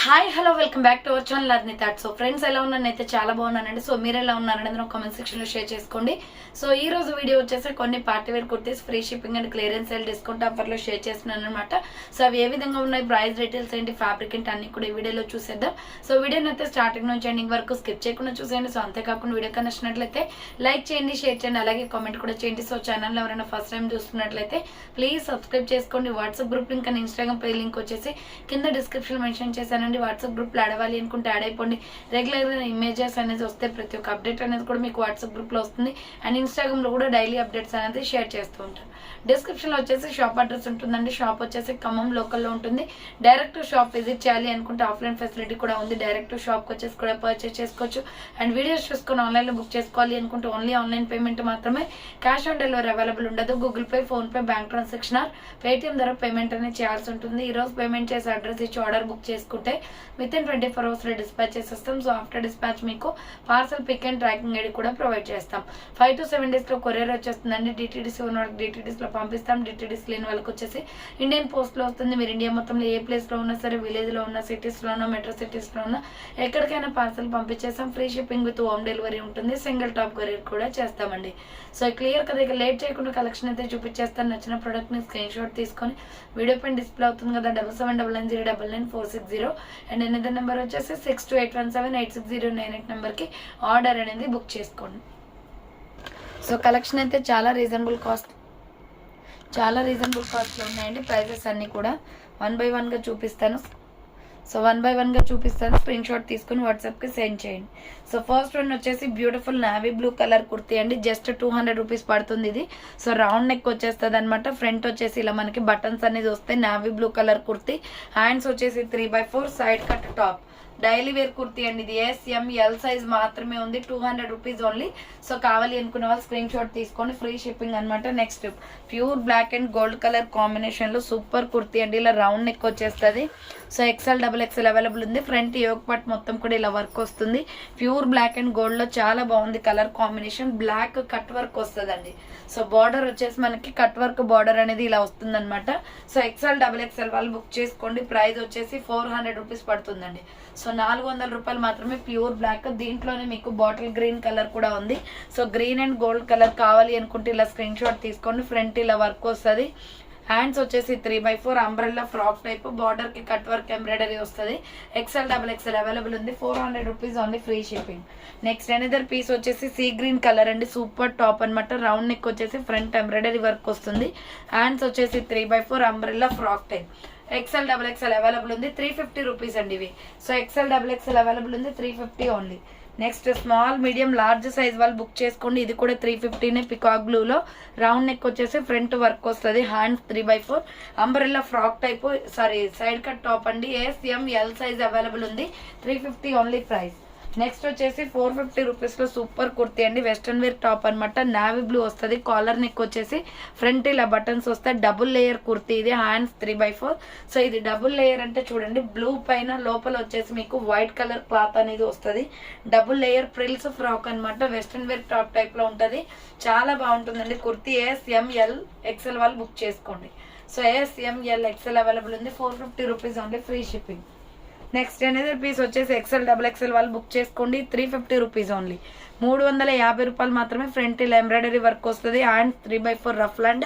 Hi hello welcome back to our channel అర్ని థాట్. So friends ఎలా ఉన్నానైతే చాలా బాగున్నానండి. సో మీరు ఎలా ఉన్నారని అందరూ కామెంట్ సెక్షన్ లో షేర్ చేసుకోండి. సో ఈ రోజు వీడియో వచ్చేసి కొన్ని party wear kurtis free shipping and clearance sale discount offer లో షేర్ చేస్తున్నాను అనమాట. సో అవి ఏ విధంగా ఉన్నాయి, ప్రైస్ డీటెయిల్స్ ఏంటి, ఫ్యాబ్రిక్ ఏంటి అన్ని కూడా ఈ వీడియోలో చూసేద్దాం. సో వీడియోని అయితే స్టార్టింగ్ నుంచి ఎండింగ్ వరకు స్కిప్ చేయకుండా చూసేయండి. సో అంతేకాకుండా వీడియో నచ్చినట్లయితే లైక్ చేయండి, షేర్ చేయండి, అలాగే కామెంట్ కూడా చేయండి. సో ఛానల్ ఎవరైనా ఫస్ట్ టైం చూస్తున్నట్లయితే ప్లీజ్ సబ్స్క్రైబ్ చేసుకోండి. WhatsApp group link and Instagram page link వచ్చేసి కింద డిస్క్రిప్షన్ మెన్షన్ చేశానండి. వాట్సాప్ గ్రూప్ లో అడవాలి అనుకుంటే యాడ్ అయిపోండి. రెగ్యులర్ గా ఇమేజెస్ అనేది వస్తే ప్రతి ఒక్క అప్డేట్ అనేది కూడా మీకు వాట్సాప్ గ్రూప్ లో వస్తుంది. అండ్ ఇన్స్టాగ్రామ్ లో కూడా డైలీ అప్డేట్స్ అనేది షేర్ చేస్తూ ఉంటాను. డిస్క్రిప్షన్ లో వచ్చేసి షాప్ అడ్రస్ ఉంటుందండి. షాప్ వచ్చేసి ఖమ్మం లోకల్లో ఉంటుంది. డైరెక్ట్ షాప్ విజిట్ చేయాలి అనుకుంటే ఆఫ్లైన్ ఫెసిలిటీ కూడా ఉంది. డైరెక్ట్ షాప్ కి వచ్చేసి కూడా పర్చేస్ చేసుకోవచ్చు. అండ్ వీడియోస్ చూసుకొని ఆన్లైన్ లో బుక్ చేసుకోవాలి అనుకుంటే ఓన్లీ ఆన్లైన్ పేమెంట్ మాత్రమే, క్యాష్ ఆన్ డెలివరీ అవైలబుల్ ఉండదు. Google Pay, PhonePe, bank transaction Paytm ద్వారా పేమెంట్ అనేది చేయాల్సి ఉంటుంది. ఈ రోజు పేమెంట్ చేసి అడ్రస్ ఇచ్చి ఆర్డర్ బుక్ చేసుకుంటే విత్ ఇన్ 24 hours లో డిస్పాచ్ చేసేస్తాం. సో ఆఫ్టర్ డిస్పాచ్ మీకు parcel pick and tracking ID కూడా ప్రొవైడ్ చేస్తాం. 5 to 7 days లో కొరియర్ వచ్చేస్తుందండి. డిటిడిసి ఉన్న వాళ్ళకి డిటిడిస్ లో పంపిస్తాం. డిటిడిస్ లేని వాళ్ళకి వచ్చేసి ఇండియన్ పోస్ట్ లో వస్తుంది. మీరు ఇండియా మొత్తంలో ఏ ప్లేస్ లో ఉన్నా సరే, విలేజ్ లో ఉన్న, సిటీస్ లో ఉన్న, మెట్రో సిటీస్ లో ఉన్న ఎక్కడికైనా పార్సల్ పంపించేస్తాం. Free shipping with home delivery ఉంటుంది. సింగిల్ టాప్ కొరియర్ కూడా చేస్తామండి. సో క్లియర్ కదా, ఇక లేట్ చేయకుండా కలెక్షన్ అయితే చూపించేస్తాను. నచ్చిన ప్రోడక్ట్ ని స్క్రీన్ షాట్ తీసుకొని వీడియో పైన డిస్ప్లే అవుతుంది కదా 7799099460 అండ్ ఎనిమిది నెంబర్ వచ్చేసి 6281786098 నెంబర్ కి ఆర్డర్ అనేది బుక్ చేసుకోండి. సో కలెక్షన్ అయితే చాలా రీజనబుల్ కాస్ట్ లో ఉన్నాయండి. ప్రైజెస్ అన్ని కూడా 1 by 1 గా చూపిస్తాను. సో 1 by 1 గా చూపిస్తాను. స్క్రీన్ షాట్ తీసుకుని వాట్సాప్ కి సెండ్ చేయండి. సో ఫస్ట్ వన్ వచ్చేసి beautiful navy blue colour kurti అండి. జస్ట్ 200 రూపీస్ పడుతుంది ఇది. సో రౌండ్ నెక్ వచ్చేస్తుంది అనమాట. ఫ్రంట్ వచ్చేసి ఇలా మనకి బటన్స్ అనేది వస్తాయి. Navy blue colour kurti. Hands వచ్చేసి 3/4 side cut top. Daily wear kurti అండి. ఇది SML సైజ్ మాత్రమే ఉంది. 200 రూపీస్ ఓన్లీ. సో కావాలి అనుకున్న వాళ్ళు స్క్రీన్ షాట్ తీసుకోండి. ఫ్రీ షిప్పింగ్ అనమాట. Next pure black and gold colour combination లో సూపర్ కుర్తీ అండి. ఇలా రౌండ్ నెక్ వచ్చేస్తుంది. సో XL, XXL అవైలబుల్ ఉంది. ఫ్రంట్ యోగ్ పట్ మొత్తం కూడా ఇలా వర్క్ వస్తుంది. ప్యూర్ బ్లాక్ అండ్ గోల్డ్ లో చాలా బాగుంది colour combination. Black cut work వస్తుందండి. సో బార్డర్ వచ్చేసి మనకి కట్ వర్క్ బార్డర్ అనేది ఇలా వస్తుంది అనమాట. సో XL, XXL వాళ్ళు బుక్ చేసుకోండి. ప్రైస్ వచ్చేసి 400 రూపీస్ పడుతుందండి. సో 400 రూపాయలు మాత్రమే. Pure black. దీంట్లోనే మీకు బాటిల్ గ్రీన్ కలర్ కూడా ఉంది. So green and gold colour కావాలి అనుకుంటే ఇలా స్క్రీన్ షాట్ తీసుకోండి. ఫ్రంట్ ఇలా వర్క్ వస్తుంది. హ్యాండ్స్ వచ్చేసి 3/4 అంబ్రెల్లా ఫ్రాక్ టైప్. బార్డర్ కి కట్ వర్క్ ఎంబ్రాయిడరీ వస్తుంది. XL, XXL అవైలబుల్ ఉంది. 400 rupees only. Free shipping. Next another piece వచ్చేసి సీ గ్రీన్ కలర్ అండి. సూపర్ టాప్ అనమాట. రౌండ్ నెక్ వచ్చేసి ఫ్రంట్ ఎంబ్రాయిడరీ వర్క్ వస్తుంది. హ్యాండ్స్ వచ్చేసి 3/4 umbrella frock type. XL, XXL available ఉంది. 350 రూపీస్ అండి ఇవి. సో XL, XXL అవైలబుల్ ఉంది. 350 only. Next small, medium, large size వాళ్ళు బుక్ చేసుకోండి. ఇది కూడా 350నే. పికాక్ బ్లూ లో రౌండ్ నెక్ వచ్చేసి ఫ్రంట్ వర్క్ వస్తుంది. Hands 3/4 umbrella frock type side cut top అండి. SML సైజ్ అవైలబుల్ ఉంది. 350 ఓన్లీ ప్రైస్. నెక్స్ట్ వచ్చేసి 450 రూపీస్ లో సూపర్ కుర్తీ అండి. వెస్ట్రన్ వేర్ టాప్ అనమాట. నావీ బ్లూ వస్తుంది. కాలర్ నెక్ వచ్చేసి ఫ్రంట్ ఇలా బటన్స్ వస్తాయి. డబుల్ లేయర్ కుర్తీ ఇది. హ్యాండ్స్ 3/4. సో ఇది డబుల్ లేయర్ అంటే చూడండి, బ్లూ పైన లోపల వచ్చేసి మీకు వైట్ కలర్ క్లాత్ అనేది వస్తుంది. డబుల్ లేయర్ ఫ్రిల్స్ ఫ్రాక్ అనమాట. వెస్ట్రన్ వేర్ టాప్ టైప్ లో ఉంటది. చాలా బాగుంటుందండి కుర్తీ. SML, XL వాళ్ళు బుక్ చేసుకోండి. సో SML, XL అవైలబుల్ ఉంది. 450 rupees only. Free shipping. Next అనేది పీస్ వచ్చేసి XL, XXL వాళ్ళు బుక్ చేసుకోండి. 350 రూపీస్ ఓన్లీ. 350 రూపాయలు మాత్రమే. ఫ్రంట్ ఇలా ఎంబ్రాయిడరీ వర్క్ వస్తుంది. Hand 3/4 rough and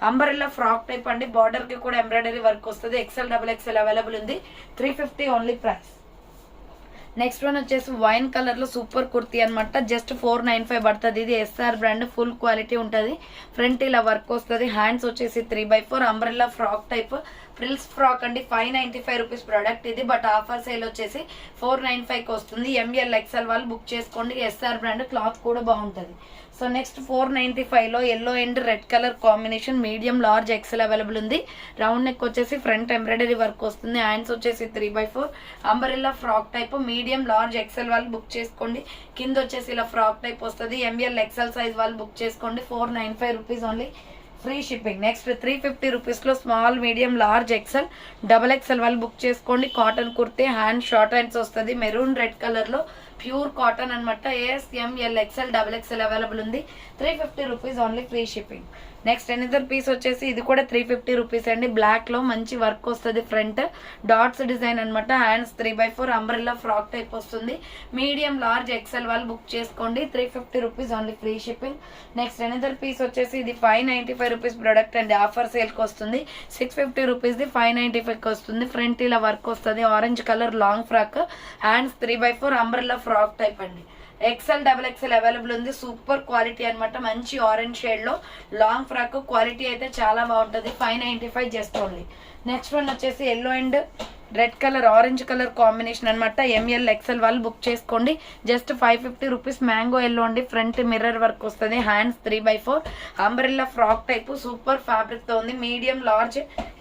umbrella frock type అండి. బార్డర్ కి కూడా ఎంబ్రాయిడరీ వర్క్ వస్తుంది. XL, XXL అవైలబుల్ ఉంది. 350 ఓన్లీ ప్రైస్. నెక్స్ట్ వన్ వచ్చేసి వైన్ కలర్ లో సూపర్ కుర్తీ అనమాట. జస్ట్ 495 పడుతుంది. ఇది SR బ్రాండ్. ఫుల్ క్వాలిటీ ఉంటుంది. ఫ్రంట్ ఇలా వర్క్ వస్తుంది. హ్యాండ్స్ వచ్చేసి 3/4 umbrella frock type. Frills frock అండి. 595 రూపీస్ ప్రోడక్ట్ ఇది. బట్ ఆఫర్ సేల్ వచ్చేసి 495కి వస్తుంది. ML, XL వాళ్ళు బుక్ చేసుకోండి. SR brand. క్లాత్ కూడా బాగుంటుంది. సో నెక్స్ట్ 495 లో yellow and red colour combination. Medium, large, XL available ఉంది. రౌండ్ నెక్ వచ్చేసి ఫ్రంట్ ఎంబ్రాయిడరీ వర్క్ వస్తుంది. హ్యాండ్స్ వచ్చేసి 3/4 umbrella frock type. Medium, large, XL వాళ్ళు బుక్ చేసుకోండి. కింద వచ్చేసి ఇలా ఫ్రాక్ టైప్ వస్తుంది. ML, XL సైజ్ వాళ్ళు బుక్ చేసుకోండి. 495 rupees only. Free shipping. Next 350 rupees లో small, medium, large, XL, XXL వాళ్ళు బుక్ చేసుకోండి. Cotton kurti. Hand short hands వస్తుంది. మెరూన్ రెడ్ కలర్ లో ప్యూర్ కాటన్ అనమాట. SML, XL, XXL అవైలబుల్ ఉంది. 350 rupees only. Free shipping. Next another piece వచ్చేసి ఇది కూడా 350 రూపీస్ అండి. బ్లాక్ లో మంచి వర్క్ వస్తుంది, ఫ్రంట్ డాట్స్ డిజైన్ అనమాట. Hands 3x4 umbrella frock type వస్తుంది. మీడియం లార్జ్ ఎక్సెల్ వాళ్ళు బుక్ చేసుకోండి. 350 rupees only, free shipping. Next another piece వచ్చేసి ఇది 595 రూపీస్ ప్రొడక్ట్ అండి. ఆఫర్ సేల్ కి వస్తుంది. 650 రూపీస్ ది 595 కి వస్తుంది. ఫ్రంట్ ఇలా వర్క్ వస్తుంది. Orange colour long frock, hands 3x4 umbrella frock type అండి. ఎక్సెల్ డబుల్ ఎక్సెల్ అవైలబుల్ ఉంది. సూపర్ క్వాలిటీ అనమాట. మంచి ఆరెంజ్ షేడ్ లో లాంగ్ ఫ్రాక్, క్వాలిటీ అయితే చాలా బాగుంటుంది. 595 జస్ట్ ఓన్లీ. నెక్స్ట్ వన్ వచ్చేసి yellow and red colour, orange colour combination అనమాట. ఎంఎల్ ఎక్సెల్ వాళ్ళు బుక్ చేసుకోండి. Just 550 rupees. మ్యాంగో ఎల్లో అండి. ఫ్రంట్ మిర్రర్ వర్క్ వస్తుంది. Hands 3x4 umbrella frock type, super fabric తో ఉంది. మీడియం లార్జ్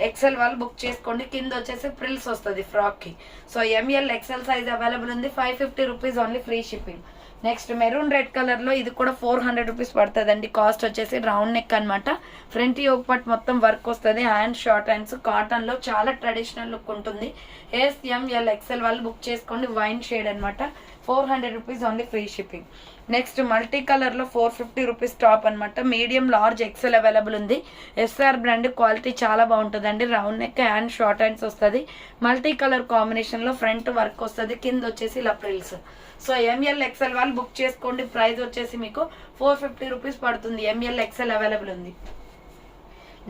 ఎక్సెల్ వాళ్ళు book చేసుకోండి. కింద వచ్చేసి ఫ్రిల్స్ వస్తుంది ఫ్రాక్ కి. So M L XL size available ఉంది. 550 rupees only, free shipping. Next maroon red colour లో ఇది కూడా 400 రూపీస్ పడుతుంది అండి. కాస్ట్ వచ్చేసి రౌండ్ నెక్ అనమాట. ఫ్రంట్ యోగ్ పట్ మొత్తం వర్క్ వస్తుంది. హ్యాండ్ షార్ట్ హ్యాండ్స్, కాటన్ లో చాలా ట్రెడిషనల్ లుక్ ఉంటుంది. ఎస్ఎంఎల్ ఎక్సెల్ వాళ్ళు బుక్ చేసుకోండి. వైన్ షేడ్ అనమాట. 400 rupees only, free shipping. Next multi colour లో 450 రూపీస్ టాప్ అనమాట. మీడియం లార్జ్ ఎక్సెల్ అవైలబుల్ ఉంది. ఎస్ఆర్ బ్రాండ్, క్వాలిటీ చాలా బాగుంటుందండి. Round neck, hand short hands వస్తుంది. మల్టీ కలర్ కాంబినేషన్ లో ఫ్రంట్ వర్క్ వస్తుంది. కింద వచ్చేసి ఇలా ప్రిల్స్. సో ఎంఎల్ ఎక్సెల్ వాళ్ళు బుక్ చేసుకోండి. ప్రైస్ వచ్చేసి మీకు 450 రూపీస్ పడుతుంది. ఎంఎల్ ఎక్సెల్ అవైలబుల్ ఉంది.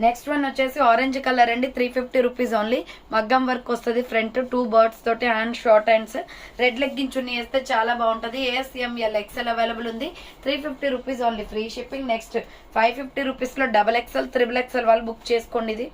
నెక్స్ట్ వన్ వచ్చేసి ఆరెంజ్ కలర్ అండి. 350 రూపీస్ ఓన్లీ. మగ్గం వర్క్ వస్తుంది. ఫ్రంట్ 2 బర్డ్స్ తోటి, hand short hands. Red legging chunni వేస్తే చాలా బాగుంటుంది. ఎస్ఎంఎల్ ఎక్సెల్ అవైలబుల్ ఉంది. 350 rupees only, free shipping. Next 550 rupees లో డబల్ ఎక్సెల్, త్రిబుల్ ఎక్సెల్ వాళ్ళు బుక్ చేసుకోండి. ఇది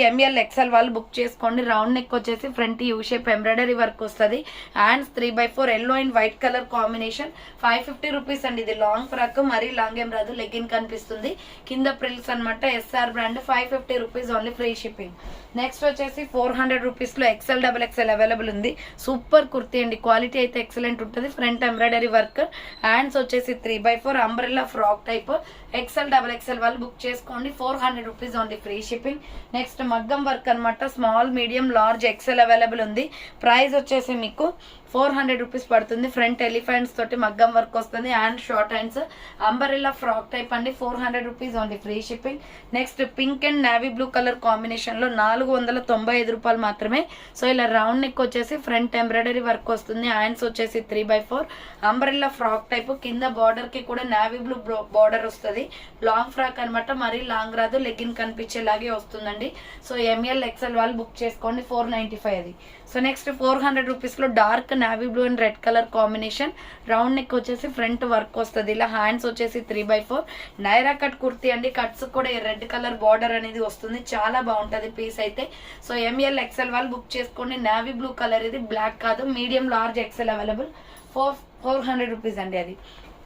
ఎంఎల్ ఎక్సెల్ వాళ్ళు బుక్ చేసుకోండి. రౌండ్ నెక్ వచ్చేసి front U shape embroidery work వస్తుంది. Hands 3x4 yellow and white colour combination. 550 rupees అండి. ఇది లాంగ్ ఫ్రాక్, మరీ లాంగ్ ఏం రాదు, లెగ్గిన్ కనిపిస్తుంది. కింద ప్రిల్స్ అనమాట. S R brand. 550 rupees only, free shipping. Next వచ్చేసి 400 రూపీస్ లో ఎక్సెల్ డబల్ ఎక్సెల్ అవైలబుల్ ఉంది. సూపర్ కుర్తీ అండి. క్వాలిటీ అయితే ఎక్సలెంట్ ఉంటుంది. ఫ్రంట్ ఎంబ్రాయిడరీ వర్క్, హ్యాండ్స్ వచ్చేసి 3x4 umbrella frock type. XL double XL వాళ్ళు బుక్ చేసుకోండి. 400 rupees only, free shipping. Next మగ్గం వర్క్ అనమాట. Small, medium, large XL available ఉంది. ప్రైస్ వచ్చేసి మీకు 400 రూపీస్ పడుతుంది. ఫ్రంట్ ఎలిఫెంట్స్ తోటి మగ్గం వర్క్ వస్తుంది. Hand short hands, umbrella frock type అండి. 400 rupees only, free shipping. Next pink and navy blue colour combination లో 495 రూపాయలు మాత్రమే. సో ఇలా రౌండ్ నెక్ వచ్చేసి ఫ్రంట్ ఎంబ్రాయిడరీ వర్క్ వస్తుంది. హ్యాండ్స్ వచ్చేసి 3x4 అంబరెల్లా ఫ్రాక్ టైప్. కింద బార్డర్ కి కూడా నావీ బ్లూ బార్డర్ వస్తుంది. లాంగ్ ఫ్రాక్ అనమాట. మరీ లాంగ్ రాదు, లెగ్గిన్ కనిపించేలాగే వస్తుందండి. సో ఎంఎల్ ఎక్సెల్ వాళ్ళు బుక్ చేసుకోండి. 495 అది. సో నెక్స్ట్ 400 రూపీస్ లో dark navy blue and red colour combination. Round neck వచ్చేసి ఫ్రంట్ వర్క్ వస్తుంది. ఇలా హ్యాండ్స్ వచ్చేసి 3x4 నైరా కట్ కుర్తీ అండి. కట్స్ కూడా రెడ్ కలర్ బార్డర్ అనేది వస్తుంది. చాలా బాగుంటది పీస్ అయితే. సో ఎంఎల్ ఎక్సెల్ వాళ్ళు బుక్ చేసుకోండి. నావీ బ్లూ కలర్, ఇది బ్లాక్ కాదు. Medium large XL available. 400 rupees అండి అది.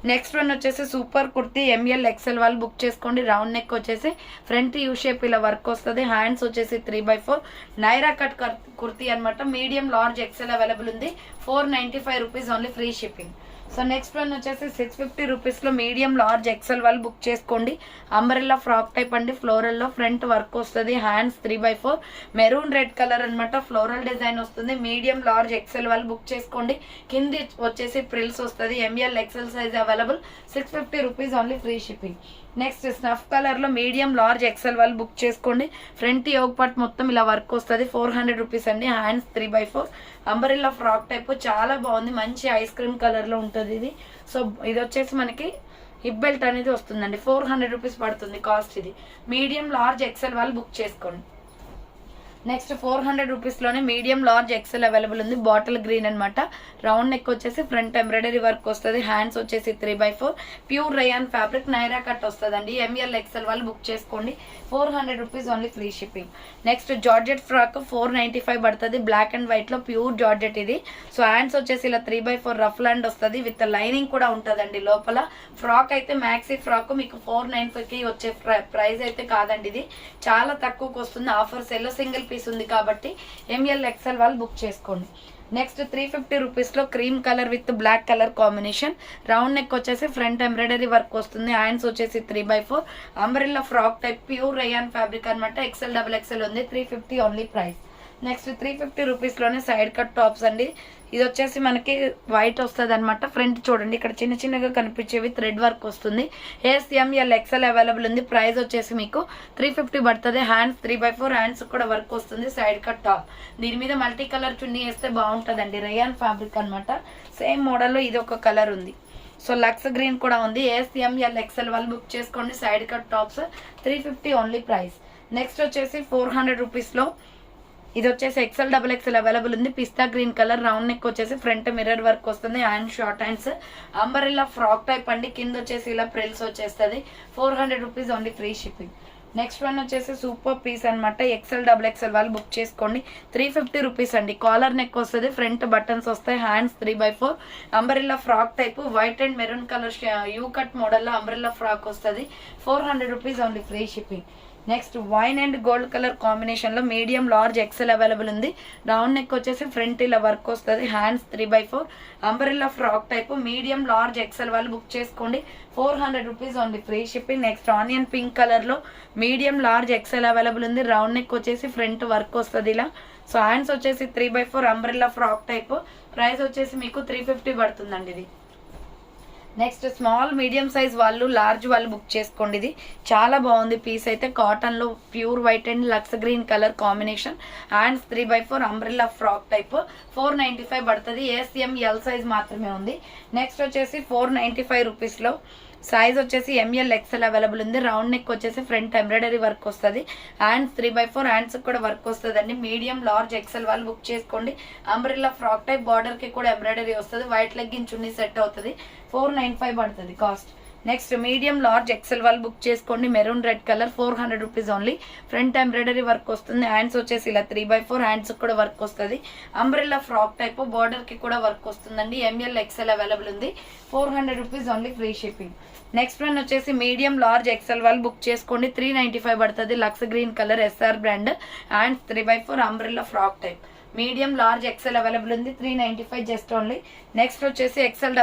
నెక్స్ట్ వన్ వచ్చేసి సూపర్ కుర్తీ. ఎంఎల్ ఎక్సెల్ వాళ్ళు బుక్ చేసుకోండి. రౌండ్ నెక్ వచ్చేసి ఫ్రంట్ యూ షేప్ ఇలా వర్క్ వస్తుంది. హ్యాండ్స్ వచ్చేసి 3x4 నైరా కట్ కుర్తీ అనమాట. మీడియం లార్జ్ ఎక్సెల్ అవైలబుల్ ఉంది. 495 rupees only, free shipping. So next one వచ్చేసి 650 రూపీస్ లో మీడియం లార్జ్ ఎక్సెల్ వాళ్ళు బుక్ చేసుకోండి. అంబరెల్లా ఫ్రాక్ టైప్ అండి. ఫ్లోరల్ లో ఫ్రంట్ వర్క్ వస్తుంది. Hands 3x4 maroon red colour అనమాట. ఫ్లోరల్ డిజైన్ వస్తుంది. మీడియం లార్జ్ ఎక్సెల్ వాళ్ళు బుక్ చేసుకోండి. కింది వచ్చేసి ప్రిల్స్ వస్తుంది. M L XL size available. 650 rupees only, free shipping. Next snuff colour లో మీడియం లార్జ్ ఎక్సెల్ వాళ్ళు బుక్ చేసుకోండి. ఫ్రంట్ యోగ్ పార్ట్ మొత్తం ఇలా వర్క్ వస్తుంది. 400 రూపీస్ అండి. Hands 3x4 umbrella frock type. చాలా బాగుంది. మంచి ఐస్ క్రీమ్ కలర్ లో ఉంటుంది ఇది. సో ఇది వచ్చేసి మనకి హిప్ బెల్ట్ అనేది వస్తుందండి. 400 రూపీస్ పడుతుంది కాస్ట్. ఇది మీడియం లార్జ్ ఎక్సెల్ వాళ్ళు బుక్ చేసుకోండి. నెక్స్ట్ 400 రూపీస్ లోనే మీడియం లార్జ్ ఎక్సెల్ అవైలబుల్ ఉంది. బాటిల్ గ్రీన్ అనమాట. రౌండ్ నెక్ వచ్చేసి ఫ్రంట్ ఎంబ్రాయిడరీ వర్క్ వస్తుంది. హ్యాండ్స్ వచ్చేసి 3x4 pure rayon fabric Naira cut వస్తుంది. ఎంఎల్ ఎక్సెల్ వాళ్ళు బుక్ చేసుకోండి. 400 rupees only, free shipping. Next georgette frock 495 పడుతుంది. బ్లాక్ అండ్ వైట్ లో ప్యూర్ జార్జెట్ ఇది. సో హ్యాండ్స్ వచ్చేసి ఇలా 3x4 రఫ్ ల్యాండ్ వస్తుంది. విత్ లైనింగ్ కూడా ఉంటుందండి లోపల. ఫ్రాక్ అయితే మ్యాక్సీ ఫ్రాక్ మీకు 495 కి వచ్చే ప్రైస్ అయితే కాదండి. ఇది చాలా తక్కువకి వస్తుంది. ఆఫర్ సెల్ సింగిల్ పీస్ ఉంది కాబట్టి ఎంఎల్ ఎక్సెల్ వాళ్ళు బుక్ చేసుకోండి. నెక్స్ట్ 350 రూపీస్ లో cream colour with black colour combination. Round neck వచ్చేసి ఫ్రంట్ ఎంబ్రాయిడరీ వర్క్ వస్తుంది. హ్యాండ్స్ వచ్చేసి 3x4 umbrella frock type pure rayon fabric అనమాట. ఎక్సెల్ డబుల్ ఎక్సెల్ ఉంది. 350 ఓన్లీ ప్రైస్. నెక్స్ట్ 350 రూపీస్లోనే సైడ్ కట్ టాప్స్ అండి. ఇది వచ్చేసి మనకి వైట్ వస్తుంది అనమాట. ఫ్రంట్ చూడండి ఇక్కడ చిన్న చిన్నగా కనిపించేవి థ్రెడ్ వర్క్ వస్తుంది. SML XL అవైలబుల్ ఉంది. ప్రైస్ వచ్చేసి మీకు 350 పడుతుంది. హ్యాండ్స్ 3/4 హ్యాండ్స్ కూడా వర్క్ వస్తుంది. సైడ్ కట్ టాప్, దీని మీద మల్టీ కలర్ చున్నీ వేస్తే బాగుంటుందండి. రేయాన్ ఫ్యాబ్రిక్ అనమాట. సేమ్ మోడల్లో ఇది ఒక కలర్ ఉంది. సో లక్స్ గ్రీన్ కూడా ఉంది. SML XL వాళ్ళు బుక్ చేసుకోండి. Side cut tops 350 only price. Next వచ్చేసి 400 రూపీస్లో ఇది వచ్చేసి XL అవైలబుల్ ఉంది. పిస్తా గ్రీన్ కలర్, రౌండ్ నెక్ వచ్చేసి ఫ్రంట్ మిర్రర్ వర్క్ వస్తుంది. Hand short hands, umbrella frock type అండి. కింద వచ్చేసి ఇలా ప్రిల్స్ వచ్చేస్తుంది. 400 rupees only, free shipping. Next one వచ్చేసి సూపర్ పీస్ అనమాట. XL వాళ్ళు బుక్ చేసుకోండి. 350 రూపీస్ అండి. కాలర్ నెక్ వస్తుంది, ఫ్రంట్ బటన్స్ వస్తాయి, hands 3/4, umbrella frock type, white and maroon colour you cut మోడల్లో అంబరెల్లా ఫ్రాక్ వస్తుంది. 400 rupees only, free shipping. Next wine and gold colour కాంబినేషన్లో మీడియం లార్జ్ XL అవైలబుల్ ఉంది. Round neck వచ్చేసి front ఇలా work వస్తుంది. Hands 3/4, umbrella frock type, medium large XL వాళ్ళు book చేసుకోండి. 400 rupees only, free shipping. Next onion pink కలర్లో medium large XL available ఉంది. Round neck వచ్చేసి ఫ్రంట్ వర్క్ వస్తుంది ఇలా. సో హ్యాండ్స్ వచ్చేసి 3/4 అంబరెల్లా ఫ్రాక్ టైప్. ప్రైస్ వచ్చేసి మీకు 350 పడుతుందండి ఇది. నెక్స్ట్ స్మాల్ మీడియం సైజ్ వాళ్ళు, లార్జ్ వాళ్ళు బుక్ చేసుకోండి. ఇది చాలా బాగుంది పీస్ అయితే. కాటన్లో pure white and lush green colour combination. Hands 3/4 umbrella frock type. 495 పడుతుంది. SML సైజ్ మాత్రమే ఉంది. నెక్స్ట్ వచ్చేసి 495 రూపీస్లో సైజ్ వచ్చేసి ML XL అవైలబుల్ ఉంది. రౌండ్ నెక్ వచ్చేసి ఫ్రంట్ ఎంబ్రాయిడరీ వర్క్ వస్తుంది. హ్యాండ్స్ 3/4 హ్యాండ్స్ కూడా వర్క్ వస్తుంది అండి. మీడియం లార్జ్ XL వాళ్ళు బుక్ చేసుకోండి. అంబ్రెల్లా ఫ్రాక్ టైప్, బార్డర్ కి కూడా ఎంబ్రాయిడరీ వస్తుంది. వైట్ లెగ్గిన్ చున్నీ సెట్ అవుతుంది. 495 పడుతుంది cost. Next medium large XL వాళ్ళు బుక్ చేసుకోండి. Maroon red colour, 400 rupees only. Front embroidery work వస్తుంది. హ్యాండ్స్ వచ్చేసి ఇలా 3/4 హ్యాండ్స్ కూడా వర్క్ వస్తుంది. అంబ్రెల్లా ఫ్రాక్ టైప్, బార్డర్ కి కూడా వర్క్ వస్తుందండి. ML XL అవైలబుల్ ఉంది. 400 rupees only, free shipping. Next one వచ్చేసి మీడియం లార్జ్ XL వాళ్ళు బుక్ చేసుకోండి. 395 పడుతుంది. Lush green colour, SR brand, hands 3/4 umbrella frock type. Medium large XL available ఉంది. 395 just only. Next వచ్చేసి XL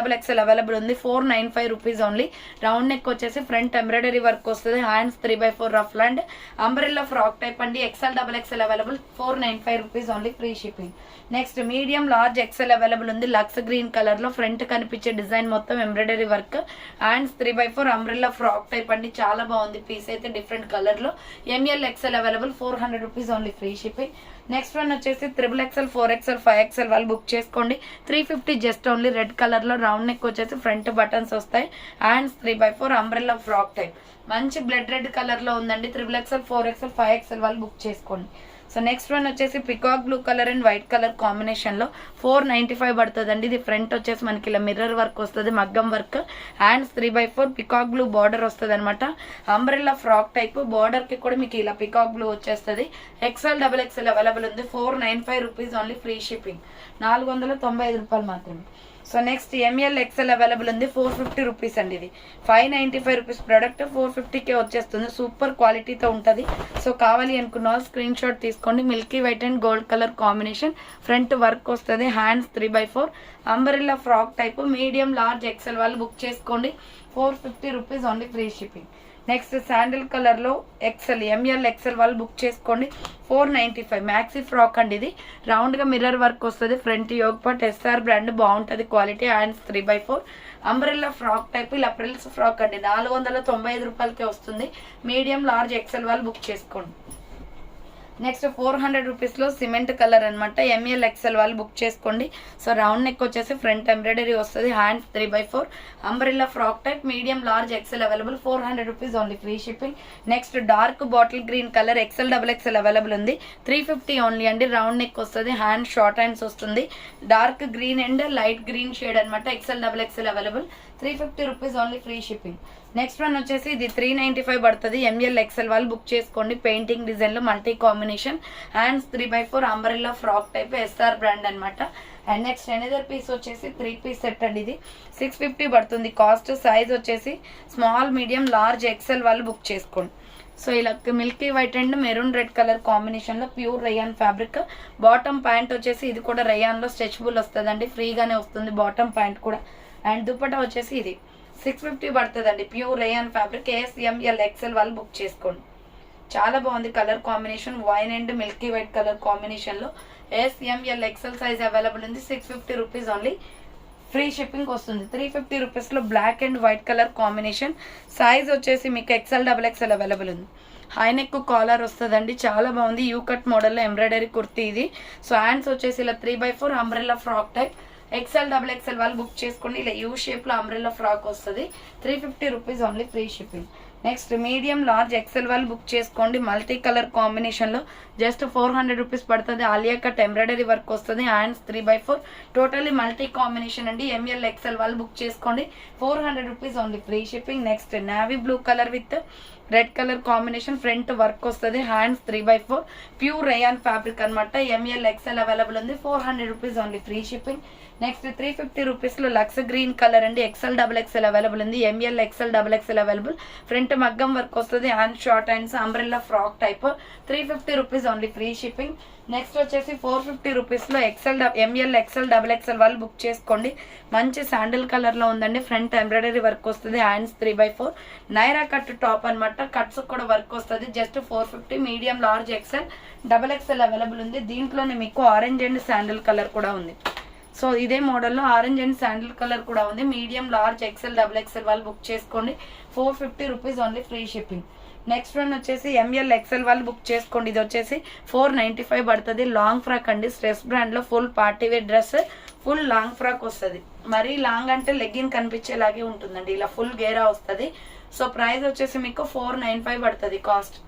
అవైలబుల్ ఉంది. 495 rupees only. Round neck వచ్చేసి front embroidery work వస్తుంది. Hands 3/4 ruffled, umbrella frock type అండి. XL available. 495 rupees only, free shipping. Next medium large XL available ఉంది. Lux green colour లో front కనిపించే design మొత్తం embroidery work. Hands 3/4 umbrella frock type అండి. చాలా బాగుంది piece అయితే, డిఫరెంట్ కలర్ లో. ML XL available. 400 rupees only, free shipping. Next one వచ్చేసి XXL 4XL 5XL వాళ్ళు బుక్ చేసుకోండి. 350 జస్ట్ ఓన్లీ. రెడ్ కలర్ లో రౌండ్ నెక్ వచ్చేసి ఫ్రంట్ బటన్స్ వస్తాయి. Hands 3/4 umbrella frock type. మంచి బ్లడ్ రెడ్ కలర్ లో ఉందండి. XXL 4XL 5XL వాళ్ళు బుక్ చేసుకోండి. సో నెక్స్ట్ వన్ వచ్చేసి peacock blue colour and white colour combination లో 495 పడుతుంది అండి. ఇది ఫ్రంట్ వచ్చేసి మనకి ఇలా మిర్రర్ వర్క్ వస్తుంది, మగ్గం work. Hands 3/4 peacock blue border వస్తుంది అనమాట. అంబ్రెల్లా ఫ్రాక్ టైప్, బార్డర్ కి కూడా మీకు ఇలా పికాక్ బ్లూ వచ్చేస్తుంది. XL అవైలబుల్ ఉంది. 495 రూపీస్ ఓన్లీ, ఫ్రీ షిప్పింగ్. 495 రూపాయలు మాత్రమే. So next ML XL available ఉంది. 450 రూపీస్ అండి. ఇది 595 రూపీస్ ప్రోడక్ట్ 450కే వచ్చేస్తుంది. సూపర్ క్వాలిటీతో ఉంటుంది. సో కావాలి అనుకున్న స్క్రీన్ షాట్ తీసుకోండి. Milky white and gold colour combination. Front work వస్తుంది. Hands 3/4 umbrella frock type. Medium large XL వాళ్ళు బుక్ చేసుకోండి. 450 rupees only, free shipping. Next sandal colour లో ML XL వాళ్ళు బుక్ చేసుకోండి. 495 మ్యాక్సీ ఫ్రాక్ అండి. ఇది రౌండ్ గా మిర్రర్ వర్క్ వస్తుంది. Front yoke part SR brand, బాగుంటది quality. Hands 3/4 umbrella frock type. ఇలా ప్రిల్స్ ఫ్రాక్ అండి. 495 రూపాయలకే వస్తుంది. మీడియం లార్జ్ XL వాళ్ళు బుక్ చేసుకోండి. నెక్స్ట్ 400 రూపీస్లో సిమెంట్ కలర్ అనమాట. ML XL వాళ్ళు బుక్ చేసుకోండి. సో రౌండ్ నెక్ వచ్చేసి ఫ్రంట్ ఎంబ్రాయిడరీ వస్తుంది. Hands 3/4 umbrella frock type. Medium large XL available. 400 rupees only, free shipping. Next dark bottle green colour XL available ఉంది. 350 only అండి. Round neck వస్తుంది. Hand short hands వస్తుంది. Dark green and light green shade అనమాట. XL available. 350 rupees only, free shipping. Next one వచ్చేసి ఇది 395 పడుతుంది. ML XL వాళ్ళు book చేసుకోండి. పెయింటింగ్ డిజైన్ లో multi combination. Hands 3/4 umbrella frock type, SR brand అనమాట. అండ్ నెక్స్ట్ ఎనదర్ పీస్ వచ్చేసి 3 piece set అండి. ఇది 650 పడుతుంది కాస్ట్. సైజ్ వచ్చేసి స్మాల్, మీడియం, లార్జ్ XL వాళ్ళు బుక్ చేసుకోండి. సో ఇలా milky white and maroon red colour combination లో pure rayon fabric. Bottom pant వచ్చేసి ఇది కూడా రేయాన్ లో స్ట్రెచబుల్ వస్తుందండి. ఫ్రీగానే వస్తుంది బాటమ్ ప్యాంట్ కూడా. అండ్ దుపట్టా వచ్చేసి ఇది 650 పడుతుందండి. Pure rayon fabric. SML XL వాళ్ళు బుక్ చేసుకోండి. చాలా బాగుంది colour combination, wine and Milky white colour combination లో. SML XL సైజ్ అవైలబుల్ ఉంది. 650 రూపీస్ ఓన్లీ, ఫ్రీ షిప్పింగ్ వస్తుంది. 350 రూపీస్ లో black and white colour combination. Size వచ్చేసి మీకు XL XXL అవైలబుల్ ఉంది. హై నెక్ కాలర్ వస్తుందండి, చాలా బాగుంది. యూ కట్ మోడల్లో ఎంబ్రాయిడరీ కుర్తీ ఇది. సో హ్యాండ్స్ వచ్చేసి ఇలా 3/4 umbrella frock type. XL XXL వాళ్ళు బుక్ చేసుకోండి. ఇలా యూ షేప్ లో అంబ్రెల్లా ఫ్రాక్ వస్తుంది. 350 rupees only, free shipping. Next medium large XL వాళ్ళు బుక్ చేసుకోండి. మల్టీ కలర్ కాంబినేషన్ లో జస్ట్ 400 రూపీస్ పడుతుంది. ఆలియా కట్ ఎంబ్రాయిడరీ వర్క్ వస్తుంది. హ్యాండ్స్ 3/4 టోటల్లీ మల్టీ కాంబినేషన్ అండి. ML XL వాళ్ళు బుక్ చేసుకోండి. 400 rupees only, free shipping. Next navy blue colour with red colour combination, front work వస్తుంది. Hands 3/4 pure rayon fabric అనమాట. ML XL available ఉంది. 400 rupees only, free shipping. Next 350 rupees లో Lux green colour అండి. XL XXL available ఉంది. ML XL XXL available. Front మగ్గం work వస్తుంది. Hand short hands umbrella frock type. 350 rupees only, free shipping. Next వచ్చేసి 450 rupees లో ML XL XXL వాళ్ళు book చేసుకోండి. మంచి శాండిల్ కలర్ లో ఉందండి. ఫ్రంట్ ఎంబ్రాయిడరీ వర్క్ వస్తుంది. హ్యాండ్స్ 3/4 నైరా కట్ టాప్ అనమాట. కట్స్ కూడా వర్క్ వస్తుంది. Just 450. Medium large XL XXL available ఉంది. దీంట్లోనే మీకు ఆరెంజ్ అండ్ శాండిల్ కలర్ కూడా ఉంది. సో ఇదే మోడల్లో ఆరెంజ్ అండ్ శాండిల్ కలర్ కూడా ఉంది. మీడియం లార్జ్ XL XXL వాళ్ళు బుక్ చేసుకోండి. 450 rupees only, free shipping. Next one వచ్చేసి ML XL వాళ్ళు బుక్ చేసుకోండి. ఇది వచ్చేసి 495 పడుతుంది. లాంగ్ ఫ్రాక్ అండి. స్ట్రెస్ బ్రాండ్ లో full party wear dress, full long frock వస్తుంది. మరీ లాంగ్ అంటే లెగ్గిన్ కనిపించేలాగే ఉంటుందండి. ఇలా ఫుల్ గేరా వస్తుంది. సో ప్రైస్ వచ్చేసి మీకు 495 పడుతుంది కాస్ట్.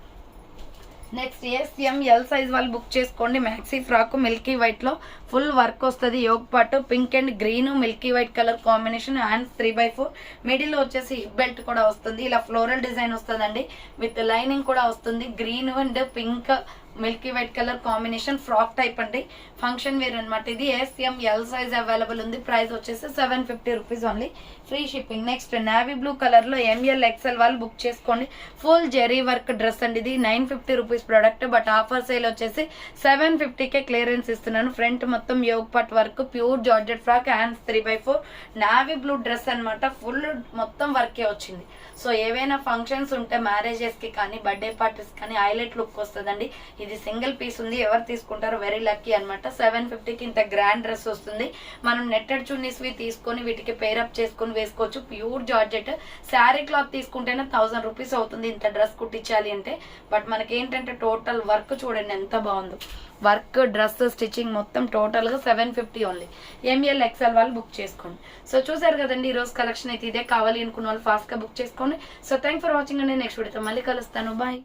నెక్స్ట్ SML సైజ్ వాళ్ళు బుక్ చేసుకోండి. మ్యాక్సీ ఫ్రాక్ మిల్కీ వైట్ లో ఫుల్ వర్క్ వస్తుంది. యోగ్ పాటు pink and green Milky white colour combination. Hands 3/4 middle వచ్చేసి హిప్ బెల్ట్ కూడా వస్తుంది. ఇలా ఫ్లోరల్ డిజైన్ వస్తుందండి. విత్ లైనింగ్ కూడా వస్తుంది. Green and pink Milky white colour combination frock type అండి. ఫంక్షన్ వేర్ అనమాట. ఇది SML సైజ్ అవైలబుల్ ఉంది. ప్రైస్ వచ్చేసి 750 rupees only, free shipping. Next navy blue colour లో ML XL వాళ్ళు బుక్ చేసుకోండి. ఫుల్ జెరీ వర్క్ డ్రెస్ అండి. ఇది 950 rupees product, but offer sale వచ్చేసి 750కే క్లియరెన్స్ ఇస్తున్నాను. ఫ్రంట్ మొత్తం యోగ్ పట్ work, pure georgette frock, hands 3/4 navy blue dress అనమాట. ఫుల్ మొత్తం వర్కే వచ్చింది. సో ఏవైనా ఫంక్షన్స్ ఉంటే మ్యారేజెస్ కి కానీ బర్త్డే పార్టీస్ కానీ హైలైట్ లుక్ వస్తుందండి. ఇది సింగిల్ పీస్ ఉంది. ఎవరు తీసుకుంటారో వెరీ లక్కీ అనమాట. 750కి ఇంత గ్రాండ్ డ్రెస్ వస్తుంది. మనం నెట్టెడ్ చున్నీస్ తీసుకొని వీటికి పేరప్ చేసుకొని వేసుకోవచ్చు. Pure georgette. శారీ క్లాత్ తీసుకుంటేనే 1000 రూపీస్ అవుతుంది ఇంత డ్రెస్ కుట్టించాలి అంటే. బట్ మనకి ఏంటంటే టోటల్ వర్క్ చూడండి ఎంత బాగుందో. వర్క్, డ్రెస్, స్టిచ్చింగ్ మొత్తం టోటల్ గా 750 ఓన్లీ. ML XL వాళ్ళు బుక్ చేసుకోండి. సో చూసారు కదండి ఈ రోజు కలెక్షన్ అయితే. ఇదే కావాలి అనుకున్న వాళ్ళు ఫాస్ట్ గా బుక్ చేసుకోండి. సో థ్యాంక్ ఫర్ వాచింగ్ అండి. నెక్స్ట్ వీడియోతో మళ్ళీ కలుస్తాను. బాయ్.